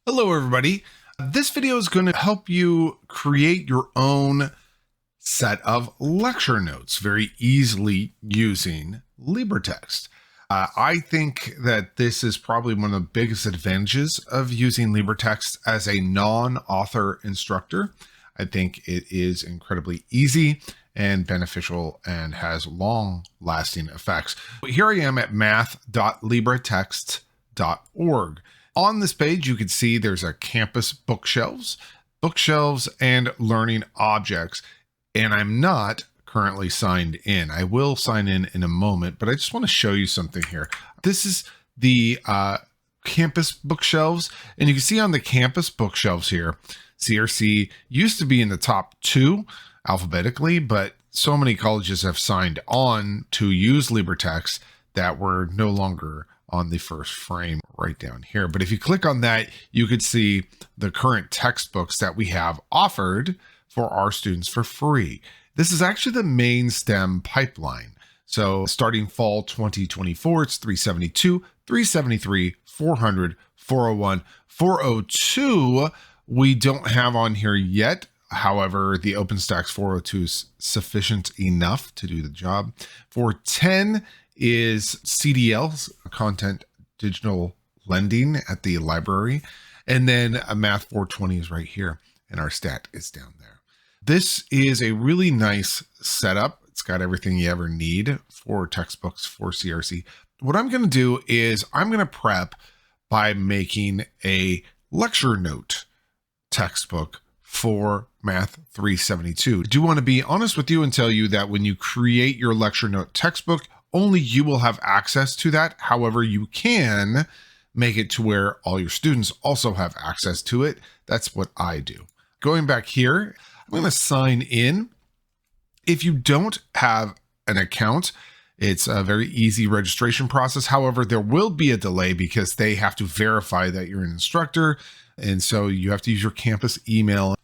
Hello, everybody. This video is going to help you create your own set of lecture notes very easily using LibreTexts. I think that this is probably one of the biggest advantages of using LibreTexts as a non-author instructor. I think it is incredibly easy and beneficial and has long-lasting effects. Here I am at math.libretexts.org. On this page, you can see there's a campus bookshelves and learning objects, and I'm not currently signed in. I will sign in a moment, but I just want to show you something here. This is the campus bookshelves, and you can see on the campus bookshelves here, CRC used to be in the top 2 alphabetically, but so many colleges have signed on to use LibreTexts that we're no longer on the first frame right down here. But if you click on that, you could see the current textbooks that we have offered for our students for free. This is actually the main STEM pipeline. So starting fall 2024, it's 372, 373, 400, 401, 402. We don't have on here yet. However, the OpenStax 402 is sufficient enough to do the job. 410 is CDL's content digital lending at the library. And then a Math 420 is right here, and our stat is down there. This is a really nice setup. It's got everything you ever need for textbooks for CRC. What I'm going to do is I'm going to prep by making a lecture note textbook for Math 372. I do want to be honest with you and tell you that when you create your lecture note textbook, only you will have access to that. However, you can make it to where all your students also have access to it. That's what I do. Going back here, I'm going to sign in. If you don't have an account, it's a very easy registration process. However, there will be a delay because they have to verify that you're an instructor. And so you have to use your campus email.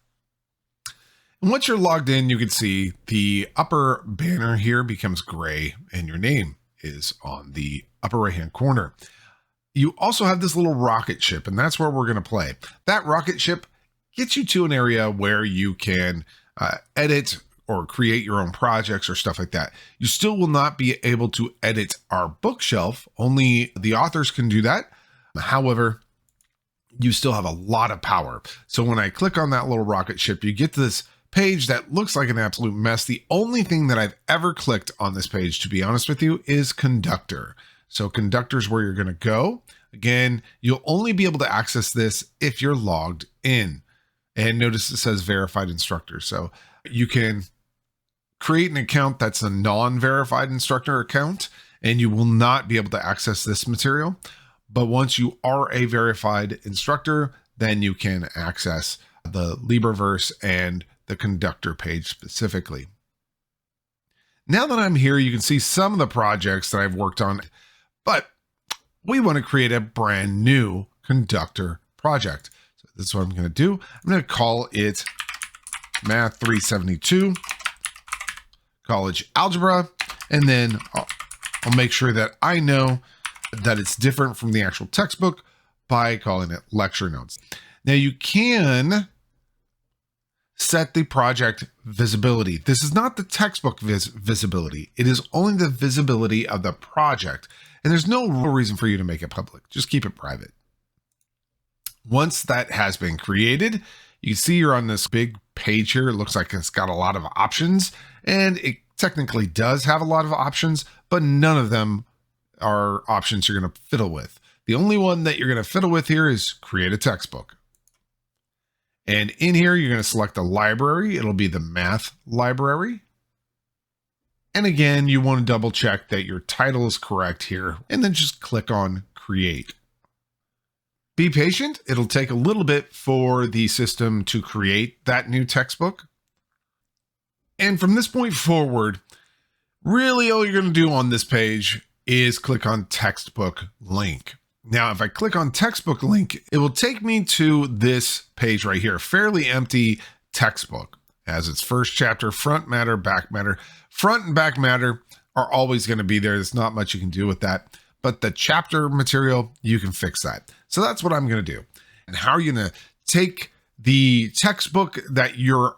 And once you're logged in, you can see the upper banner here becomes gray and your name is on the upper right-hand corner. You also have this little rocket ship, and that's where we're going to play. That rocket ship gets you to an area where you can edit or create your own projects or stuff like that. You still will not be able to edit our bookshelf. Only the authors can do that. However, you still have a lot of power. So when I click on that little rocket ship, you get this page that looks like an absolute mess. The only thing that I've ever clicked on this page, to be honest with you, is Conductor. So Conductor is where you're going to go. Again, you'll only be able to access this if you're logged in. And notice it says verified instructor. So you can create an account that's a non-verified instructor account, and you will not be able to access this material. But once you are a verified instructor, then you can access the LibreVerse and the Conductor page specifically. Now that I'm here, you can see some of the projects that I've worked on, but we want to create a brand new Conductor project. So this is what I'm going to do. I'm going to call it Math 372 College Algebra, and then I'll make sure that I know that it's different from the actual textbook by calling it lecture notes. Now you can set the project visibility. This is not the textbook visibility. It is only the visibility of the project. And there's no real reason for you to make it public. Just keep it private. Once that has been created, you can see you're on this big page here. It looks like it's got a lot of options, and it technically does have a lot of options, but none of them are options you're going to fiddle with. The only one that you're going to fiddle with here is create a textbook. And in here, you're going to select a library. It'll be the math library. And again, you want to double check that your title is correct here, and then just click on create. Be patient. It'll take a little bit for the system to create that new textbook. And from this point forward, really all you're going to do on this page is click on textbook link. Now, if I click on textbook link, it will take me to this page right here, fairly empty textbook. As its first chapter, front matter, back matter. Front and back matter are always going to be there. There's not much you can do with that. But the chapter material, you can fix that. So that's what I'm going to do. And how are you going to take the textbook that you're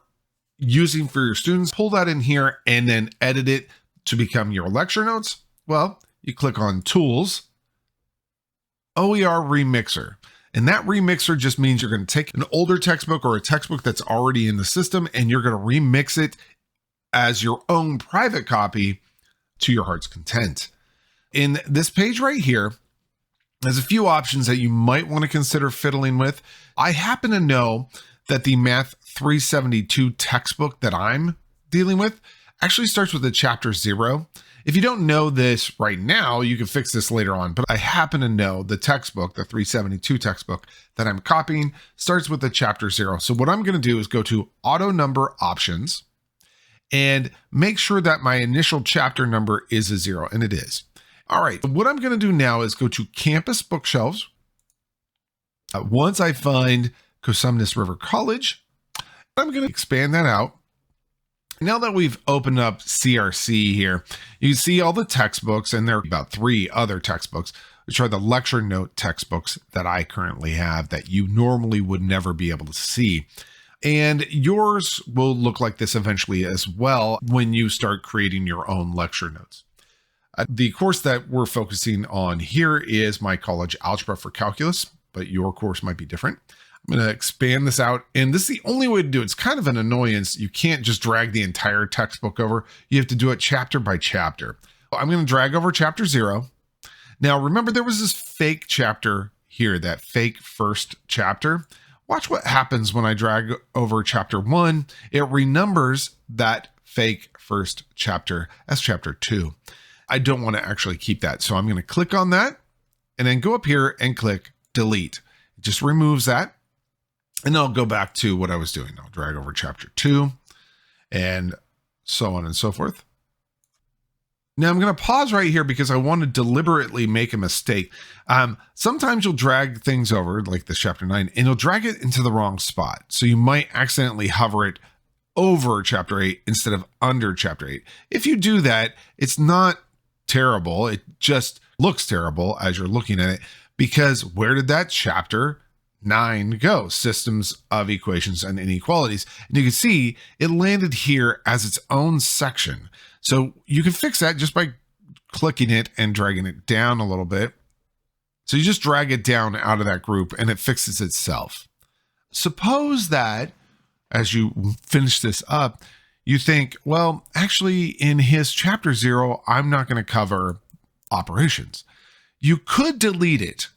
using for your students, pull that in here, and then edit it to become your lecture notes? Well, you click on Tools, OER Remixer. And that remixer just means you're going to take an older textbook or a textbook that's already in the system, and you're going to remix it as your own private copy to your heart's content. In this page right here, there's a few options that you might want to consider fiddling with. I happen to know that the Math 372 textbook that I'm dealing with actually starts with a chapter 0. If you don't know this right now, you can fix this later on, but I happen to know the textbook, the 372 textbook that I'm copying, starts with a chapter 0. So what I'm going to do is go to Auto Number Options and make sure that my initial chapter number is a 0, and it is. All right, what I'm going to do now is go to Campus Bookshelves. Once I find Cosumnes River College, I'm going to expand that out. Now that we've opened up CRC here, you can see all the textbooks, and there are about 3 other textbooks, which are the lecture note textbooks that I currently have that you normally would never be able to see. And yours will look like this eventually as well when you start creating your own lecture notes. The course that we're focusing on here is my college algebra for calculus, but your course might be different. I'm going to expand this out, and this is the only way to do it. It's kind of an annoyance. You can't just drag the entire textbook over. You have to do it chapter by chapter. I'm going to drag over chapter 0. Now, remember, there was this fake chapter here, that fake first chapter. Watch what happens when I drag over chapter 1. It renumbers that fake first chapter as chapter 2. I don't want to actually keep that, so I'm going to click on that and then go up here and click delete. It just removes that. And I'll go back to what I was doing. I'll drag over chapter 2 and so on and so forth. Now I'm going to pause right here because I want to deliberately make a mistake. Sometimes you'll drag things over, like this chapter 9, and you'll drag it into the wrong spot. So you might accidentally hover it over chapter 8 instead of under chapter 8. If you do that, it's not terrible. It just looks terrible as you're looking at it, because where did that chapter 9 go? Systems of equations and inequalities. And you can see it landed here as its own section. So you can fix that just by clicking it and dragging it down a little bit. So you just drag it down out of that group and it fixes itself. Suppose that as you finish this up, you think, well, actually in his chapter 0, I'm not going to cover operations. You could delete it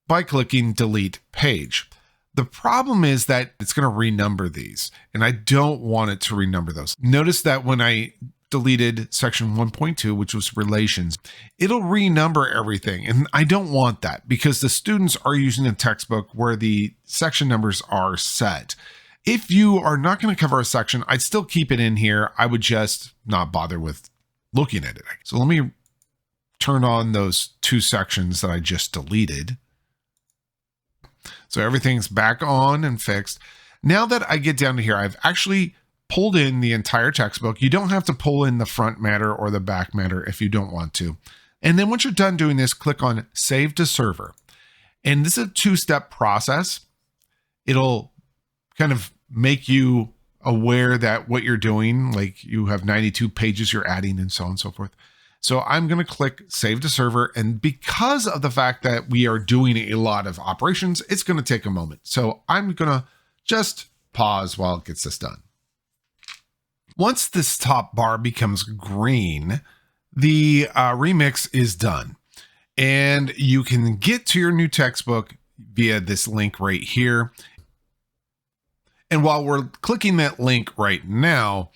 by clicking delete page. The problem is that it's going to renumber these, and I don't want it to renumber those. Notice that when I deleted section 1.2, which was relations, it'll renumber everything. And I don't want that because the students are using a textbook where the section numbers are set. If you are not going to cover a section, I'd still keep it in here. I would just not bother with looking at it. So let me turn on those 2 sections that I just deleted. So everything's back on and fixed. Now that I get down to here, I've actually pulled in the entire textbook. You don't have to pull in the front matter or the back matter if you don't want to. And then once you're done doing this, click on Save to Server. And this is a 2-step process. It'll kind of make you aware that what you're doing, like you have 92 pages you're adding and so on and so forth. So I'm going to click Save to Server. And because of the fact that we are doing a lot of operations, it's going to take a moment. So I'm going to just pause while it gets this done. Once this top bar becomes green, the remix is done. And you can get to your new textbook via this link right here. And while we're clicking that link right now,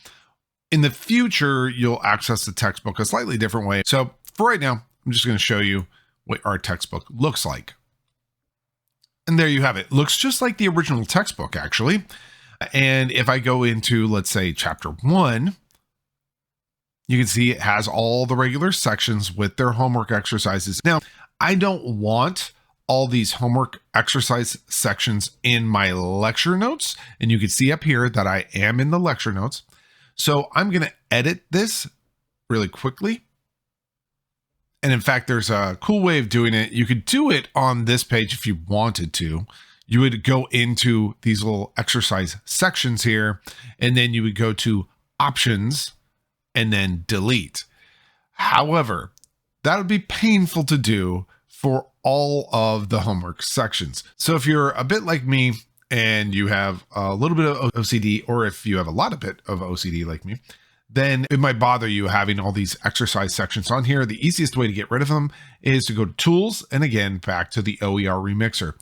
in the future, you'll access the textbook a slightly different way. So for right now, I'm just going to show you what our textbook looks like. And there you have it. It looks just like the original textbook, actually. And if I go into, let's say, chapter 1, you can see it has all the regular sections with their homework exercises. Now, I don't want all these homework exercise sections in my lecture notes. And you can see up here that I am in the lecture notes. So I'm going to edit this really quickly. And in fact, there's a cool way of doing it. You could do it on this page if you wanted to. you would go into these little exercise sections here, and then you would go to options and then delete. However, that would be painful to do for all of the homework sections. So if you're a bit like me and you have a little bit of OCD, or if you have a lot of bit of OCD like me, then it might bother you having all these exercise sections on here. The easiest way to get rid of them is to go to Tools, and again, back to the OER Remixer.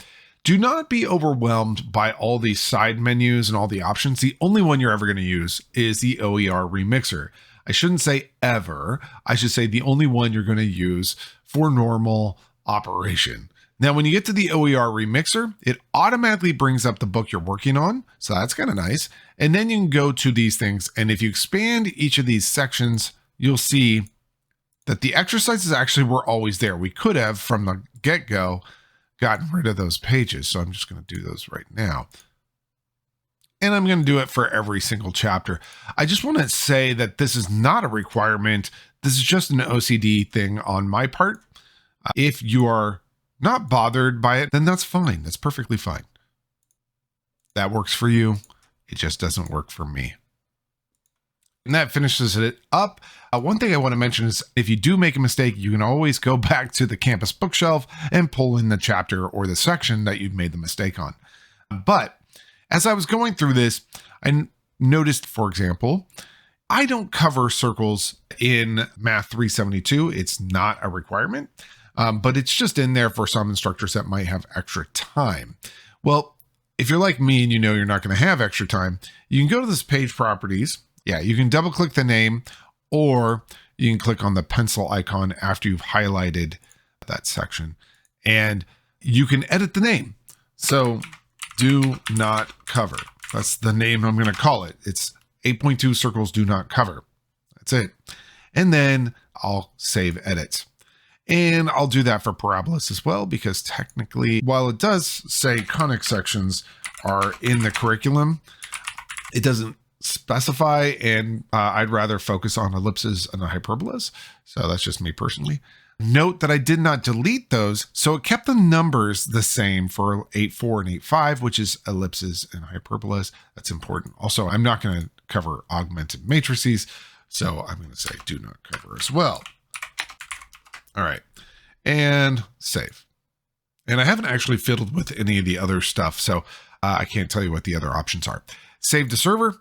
Do not be overwhelmed by all these side menus and all the options. The only one you're ever going to use is the OER Remixer. I shouldn't say ever. I should say the only one you're going to use for normal operation. Now, when you get to the OER Remixer, it automatically brings up the book you're working on. So that's kind of nice. And then you can go to these things. And if you expand each of these sections, you'll see that the exercises actually were always there. We could have, from the get-go, gotten rid of those pages. So I'm just going to do those right now. And I'm going to do it for every single chapter. I just want to say that this is not a requirement. This is just an OCD thing on my part. If you are not bothered by it, then that's fine. That's perfectly fine. That works for you. It just doesn't work for me. And that finishes it up. One thing I want to mention is if you do make a mistake, you can always go back to the campus bookshelf and pull in the chapter or the section that you've made the mistake on. But as I was going through this, I noticed, for example, I don't cover circles in Math 372. It's not a requirement, but it's just in there for some instructors that might have extra time. Well, if you're like me and you know you're not going to have extra time, you can go to this page properties. Yeah, you can double click the name, or you can click on the pencil icon after you've highlighted that section, and you can edit the name. So do not cover. That's the name I'm going to call it. It's 8.2 circles do not cover. That's it. And then I'll save edits. And I'll do that for parabolas as well, because technically, while it does say conic sections are in the curriculum, it doesn't specify, and I'd rather focus on ellipses and hyperbolas. So that's just me personally. Note that I did not delete those, so it kept the numbers the same for 8.4 and 8.5, which is ellipses and hyperbolas. That's important. Also, I'm not going to cover augmented matrices, so I'm going to say do not cover as well. All right, and save. And I haven't actually fiddled with any of the other stuff, so I can't tell you what the other options are. Save to server.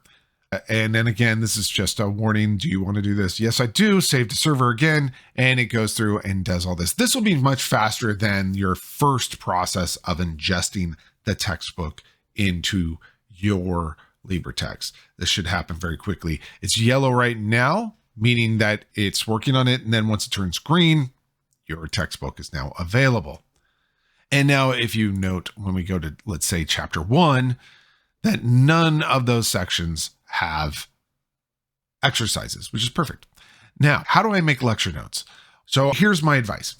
And then again, this is just a warning. Do you want to do this? Yes, I do. Save to server again, and it goes through and does all this. This will be much faster than your first process of ingesting the textbook into your LibreTexts. This should happen very quickly. It's yellow right now, meaning that it's working on it. And then once it turns green, your textbook is now available. And now if you note, when we go to, let's say, chapter 1, that none of those sections have exercises, which is perfect. Now, how do I make lecture notes? So here's my advice.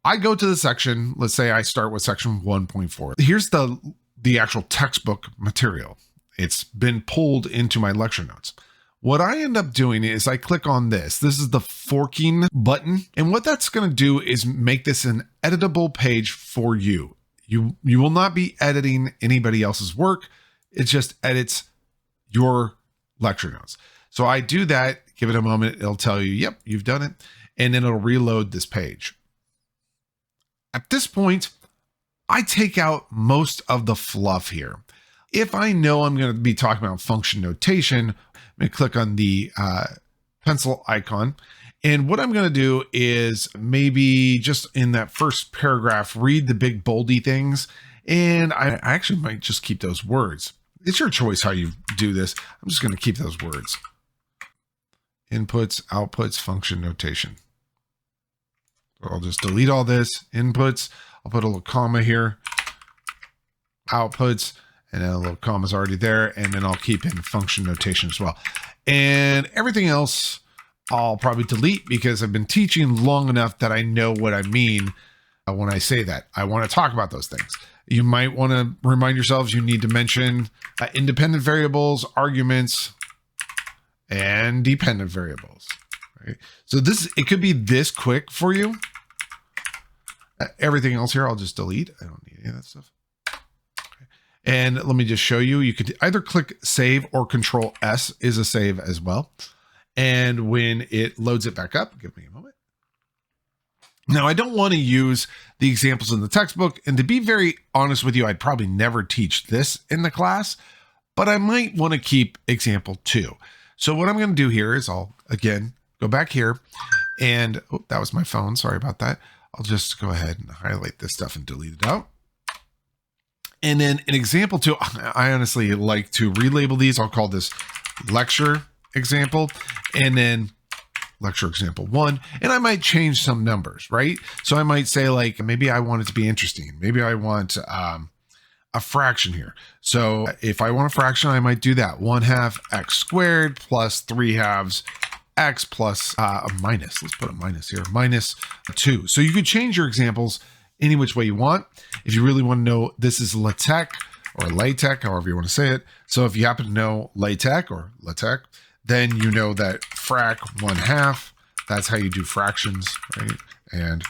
I go to the section, let's say I start with section 1.4. Here's the actual textbook material. It's been pulled into my lecture notes. What I end up doing is I click on this. This is the forking button. And what that's going to do is make this an editable page for you. You will not be editing anybody else's work. It just edits your lecture notes. So I do that, give it a moment. It'll tell you, yep, you've done it. And then it'll reload this page. At this point, I take out most of the fluff here. If I know I'm going to be talking about function notation, I'm going to click on the pencil icon. And what I'm going to do is maybe just in that first paragraph, read the big boldy things. And I actually might just keep those words. It's your choice how you do this. I'm just going to keep those words. Inputs, outputs, function notation. So I'll just delete all this. Inputs, I'll put a little comma here. Outputs, and then a little comma is already there. And then I'll keep in function notation as well. And everything else I'll probably delete, because I've been teaching long enough that I know what I mean when I say that. I want to talk about those things. You might want to remind yourselves you need to mention independent variables, arguments, and dependent variables. Right? So it could be this quick for you. Everything else here, I'll just delete. I don't need any of that stuff. Okay. And let me just show you. You could either click save or Control S is a save as well. And when it loads it back up, give me a moment. Now, I don't want to use the examples in the textbook. And to be very honest with you, I'd probably never teach this in the class, but I might want to keep example 2. So what I'm going to do here is I'll, again, go back here and that was my phone. Sorry about that. I'll just go ahead and highlight this stuff and delete it out. And then in example 2, I honestly like to relabel these. I'll call this lecture example and then lecture example 1. And I might change some numbers, right? So I might say like, maybe I want it to be interesting. Maybe I want a fraction here. So if I want a fraction, I might do that. 1/2 x squared plus 3/2 x plus a minus. Let's put a minus here, minus 2. So you could change your examples any which way you want. If you really want to know, this is LaTeX or LaTeX, however you want to say it. So if you happen to know LaTeX or LaTeX, then you know that frac 1/2, that's how you do fractions, right? And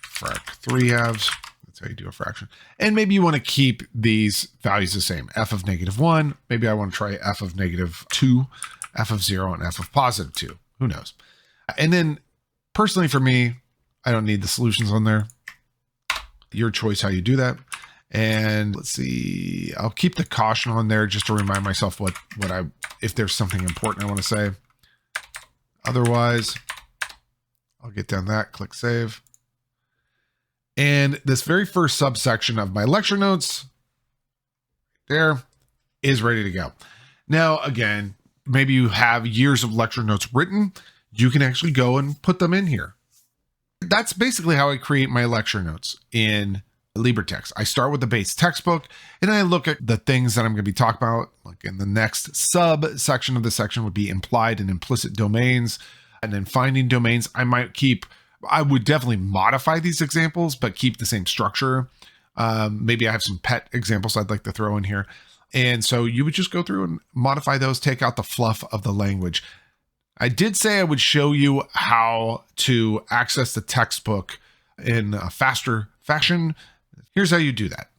frac 3/2, that's how you do a fraction. And maybe you want to keep these values the same. F of -1, maybe I want to try f of -2, f of 0, and f of +2. Who knows? And then personally for me, I don't need the solutions on there. Your choice how you do that. And let's see, I'll keep the caution on there just to remind myself if there's something important I want to say. Otherwise, I'll get down that, click save. And this very first subsection of my lecture notes there is ready to go. Now, again, maybe you have years of lecture notes written. You can actually go and put them in here. That's basically how I create my lecture notes in LibreTexts. I start with the base textbook and I look at the things that I'm going to be talking about. Like in the next subsection of the section would be implied and implicit domains, and then finding domains. I would definitely modify these examples, but keep the same structure. Maybe I have some pet examples I'd like to throw in here. And so you would just go through and modify those, take out the fluff of the language. I did say I would show you how to access the textbook in a faster fashion. Here's how you do that.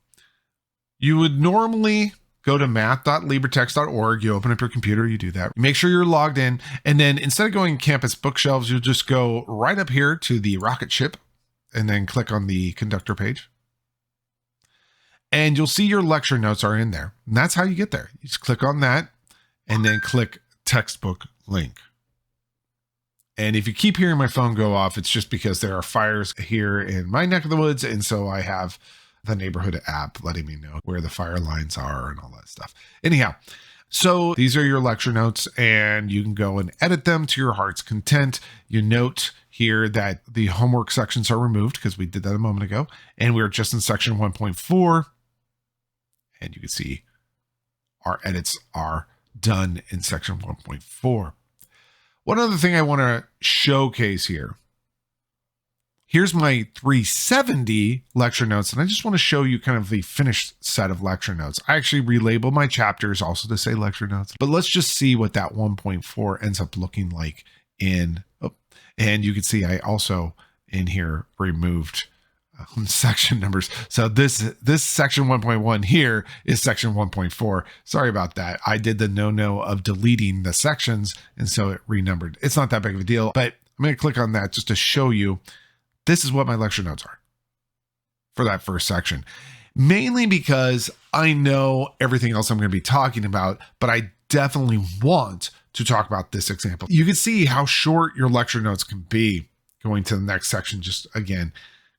You would normally go to math.libretext.org. You open up your computer, you do that. Make sure you're logged in. And then instead of going campus bookshelves, you'll just go right up here to the rocket ship and then click on the conductor page. And you'll see your lecture notes are in there. And that's how you get there. You just click on that and then click textbook link. And if you keep hearing my phone go off, it's just because there are fires here in my neck of the woods. And so I have the neighborhood app letting me know where the fire lines are and all that stuff. Anyhow, so these are your lecture notes and you can go and edit them to your heart's content. You note here that the homework sections are removed because we did that a moment ago. And we're just in section 1.4. And you can see our edits are done in section 1.4. One other thing I want to showcase here. Here's my 370 lecture notes, and I just want to show you kind of the finished set of lecture notes. I actually relabel my chapters also to say lecture notes, but let's just see what that 1.4 ends up looking like in. And you can see I also in here removed section numbers. So this section 1.1 here is section 1.4. Sorry about that. I did the no of deleting the sections, and so it renumbered. It's not that big of a deal, but I'm going to click on that just to show you this is what my lecture notes are for that first section. Mainly because I know everything else I'm going to be talking about, but I definitely want to talk about this example. You can see how short your lecture notes can be going to the next section. Just again,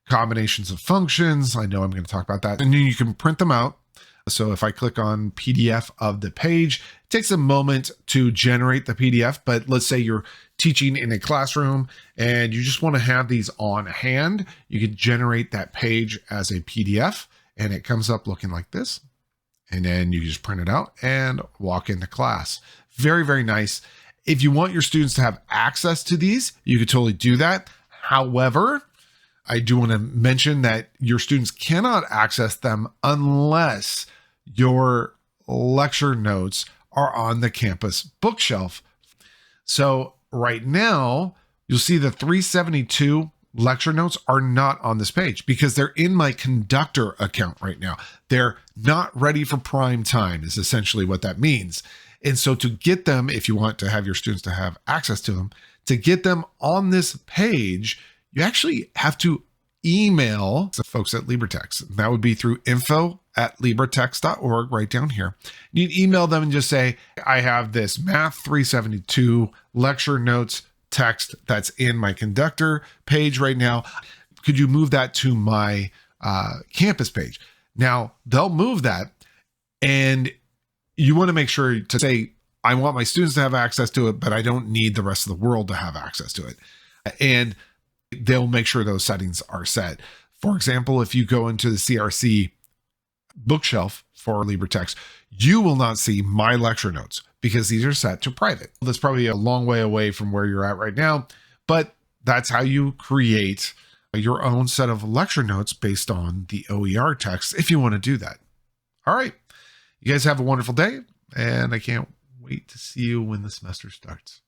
combinations of functions. I know I'm going to talk about that. And then you can print them out. So if I click on PDF of the page, it takes a moment to generate the PDF. But let's say you're teaching in a classroom and you just want to have these on hand. You can generate that page as a PDF and it comes up looking like this. And then you just print it out and walk into class. Very, very nice. If you want your students to have access to these, you could totally do that. However, I do want to mention that your students cannot access them unless your lecture notes are on the campus bookshelf. So right now, you'll see the 372 lecture notes are not on this page because they're in my conductor account right now. They're not ready for prime time is essentially what that means. And so to get them, if you want to have your students to have access to them, to get them on this page, you actually have to email the folks at LibreTexts. That would be through info@libretexts.org right down here. You'd email them and just say, I have this Math 372 lecture notes text that's in my conductor page right now. Could you move that to my campus page? Now, they'll move that, and you want to make sure to say, I want my students to have access to it, but I don't need the rest of the world to have access to it. And they'll make sure those settings are set. For example, if you go into the CRC bookshelf for LibreTexts, you will not see my lecture notes because these are set to private. That's probably a long way away from where you're at right now, but that's how you create your own set of lecture notes based on the OER text if you want to do that. All right. You guys have a wonderful day, and I can't wait to see you when the semester starts.